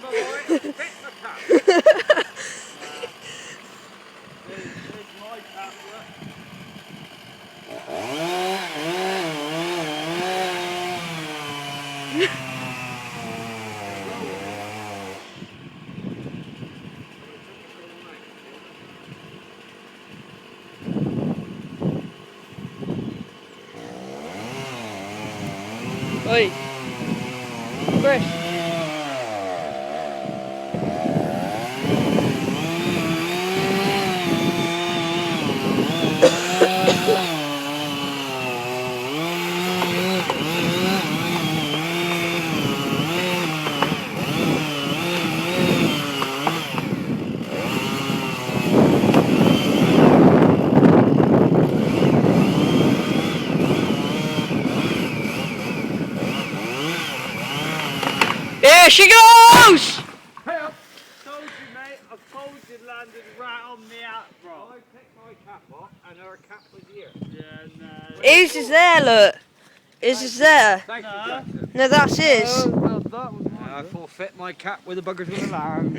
my boy. Pick my cap. There's my cap, look. Oi. Chris. Here she goes! Hey, I told you, mate. I told you it landed right on the outright. I picked my cap up and her cap was here. Yeah, no. His is there, look. His is there. Thank you, Jackson. No, that's his. I forfeit my cap with the buggers with the land.